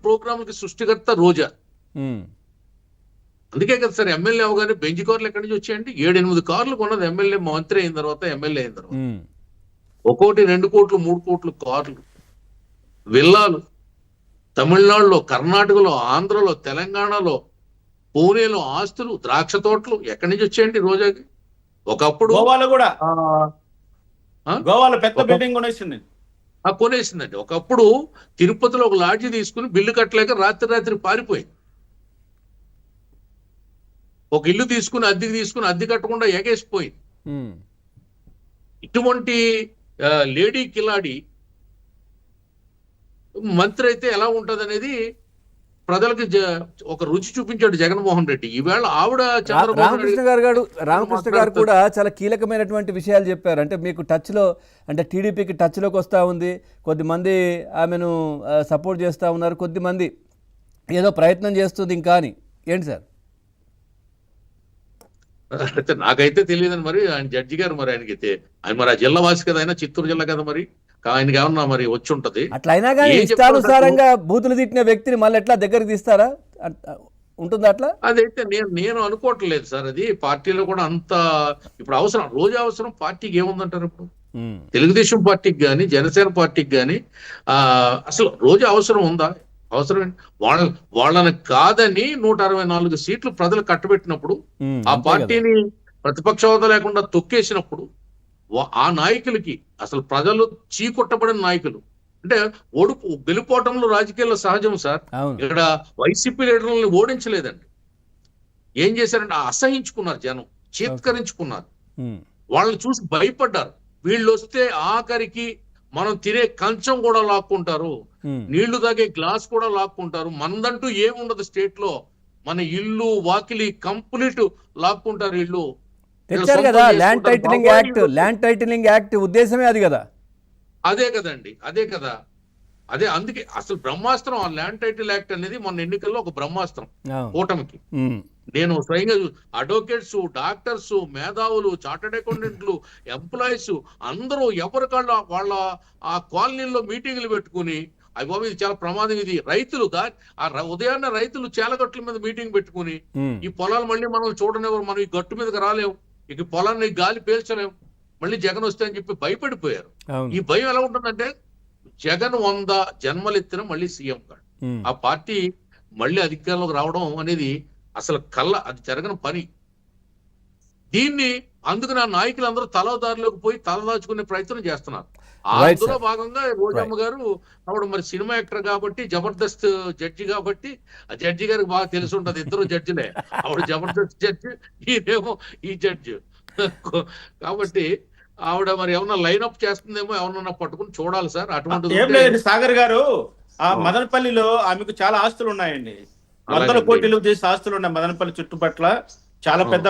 ప్రోగ్రాంకి సృష్టికర్త రోజా. ఉమ్, అందుకే కదా సార్ ఎమ్మెల్యే అవగానే బెంచ్ కార్లు ఎక్కడి నుంచి వచ్చాయండి? 7-8 కార్లు కొన్నది ఎమ్మెల్యే మంత్రి అయిన తర్వాత, ఎమ్మెల్యే అయిన తర్వాత. ఉమ్, ఒక్కోటి 2 కోట్లు 3 కోట్లు కార్లు, విల్లాలు. తమిళనాడులో, కర్ణాటకలో, ఆంధ్రలో, తెలంగాణలో, పూణేలో ఆస్తులు, ద్రాక్ష తోటలు ఎక్కడి నుంచి వచ్చాయండి రోజాకి? ఒకప్పుడు గోవాలో కూడా, ఆ? గోవాలో పెద్ద బిల్డింగ్ కొనేసింది. కొనేసిందండి. ఒకప్పుడు తిరుపతిలో ఒక లాడ్జి తీసుకుని బిల్లు కట్టలేక రాత్రి పారిపోయింది. ఒక ఇల్లు తీసుకుని అద్దె కట్టకుండా ఎగేసిపోయింది. ఉమ్. ఇటువంటి లేడీ కిలాడి మంత్రి అయితే ఎలా ఉంటది అనేది ప్రజలకి ఒక రుచి చూపించాడు జగన్మోహన్ రెడ్డి. ఈవేళ ఆవిడ రామకృష్ణ గారు కూడా చాలా కీలకమైనటువంటి విషయాలు చెప్పారు. అంటే మీకు టచ్లో, అంటే టీడీపీకి టచ్లోకి వస్తూ ఉంది, కొద్దిమంది ఆమెను సపోర్ట్ చేస్తూ ఉన్నారు, కొద్దిమంది ఏదో ప్రయత్నం చేస్తుంది ఇంకా అని. ఏంటి సార్? అయితే నాకైతే తెలియదని మరి ఆయన జడ్జి గారు, మరి ఆయనకైతే ఆయన మరి ఆ జిల్లా వాసి కదా, ఆయన చిత్తూరు జిల్లా కదా, మరి ఆయనకి ఏమన్నా మరి వచ్చి ఉంటది. అట్లయినా కానీ ఇష్టానుసారంగా బూతులు తిట్టిన వ్యక్తిని మళ్ళీ ఎట్లా దగ్గరికి తీస్తారా? ఉంటుందా అట్లా? అదైతే నేను అనుకోవట్లేదు సార్. అది పార్టీలో కూడా అంత ఇప్పుడు అవసరం, రోజు అవసరం పార్టీకి ఏముందంటారు? ఇప్పుడు తెలుగుదేశం పార్టీకి కానీ, జనసేన పార్టీకి కానీ అసలు రోజు అవసరం ఉందా? అవసరం వాళ్ళని కాదని 164 సీట్లు ప్రజలు కట్టబెట్టినప్పుడు, ఆ పార్టీని ప్రతిపక్ష హోదా లేకుండా తొక్కేసినప్పుడు, ఆ నాయకులకి అసలు ప్రజలు చీకొట్టబడిన నాయకులు అంటే గెలుపోవటంలో రాజకీయాల్లో సహజం సార్. ఇక్కడ వైసీపీ లీడర్లను ఓడించలేదండి. ఏం చేశారంటే అసహించుకున్నారు, జనం చేత్కరించుకున్నారు, వాళ్ళని చూసి భయపడ్డారు. వీళ్ళు వస్తే ఆఖరికి మనం తినే కంచం కూడా లాక్కుంటారు, నీళ్లు తాగే గ్లాస్ కూడా లాక్కుంటారు, మనదంటూ ఏముండదు స్టేట్ లో, మన ఇల్లు వాకిలి కంప్లీట్ లాక్కుంటారు వీళ్ళు. తెచ్చారు కదా ల్యాండ్ టైటిలింగ్ యాక్ట్ ఉద్దేశమే అది కదా. అదే కదండి, అదే కదా. అందుకే అసలు బ్రహ్మాస్త్రం ఆ ల్యాండ్ టైటిల్ యాక్ట్ అనేది మొన్న ఎన్నికల్లో ఒక బ్రహ్మాస్త్రం కూటమికి. నేను స్వయంగా అడ్వకేట్స్, డాక్టర్స్, మేధావులు, చార్టెడ్ అకౌంటెంట్లు, ఎంప్లాయీస్ అందరూ ఎవరికాళ్ళ వాళ్ళ ఆ కాలనీల్లో మీటింగ్లు పెట్టుకుని, అవి బాబు ఇది చాలా ప్రమాదం, ఇది రైతులు ఉదయాన్నే రైతులు చేలగట్ల మీద మీటింగ్ పెట్టుకుని, ఈ పొలాలు మళ్ళీ మనం చూడనివ్వరు, మనం ఈ గట్టు మీదకి రాలేము, ఇక పొలాన్ని గాలి పీల్చలేము, మళ్ళీ జగన్ వస్తే అని చెప్పి భయపడిపోయారు. ఈ భయం ఎలా ఉంటుందంటే, జగన్ 100 జన్మలెత్తిన మళ్ళీ సీఎం కాడు, ఆ పార్టీ మళ్ళీ అధికారంలోకి రావడం అనేది అసలు అది జరగని పని. దీన్ని అందుకని ఆ నాయకులందరూ తలదారిలోకి పోయి తలదాచుకునే ప్రయత్నం చేస్తున్నారు. అందులో భాగంగా రోజమ్మ గారు ఆవిడ మరి సినిమా యాక్టర్ కాబట్టి, జబర్దస్త్ జడ్జి కాబట్టి, ఆ జడ్జి గారికి బాగా తెలిసి ఉంటది, ఇద్దరు జడ్జిలే, ఆవిడ జబర్దస్త్ జడ్జి, ఈయనేమో ఈ జడ్జి కాబట్టి ఆవిడ మరి ఏమన్నా లైన్అప్ చేస్తుందేమో, ఎవరన్నా పట్టుకుని చూడాలి సార్. అటువంటి ఏం లేదండి సాగర్ గారు, ఆ మదనపల్లిలో ఆమెకు చాలా ఆస్తులు ఉన్నాయండి, 100 కోట్లు చేసే ఆస్తులు ఉన్నాయి మదనపల్లి చుట్టుపట్ల, చాలా పెద్ద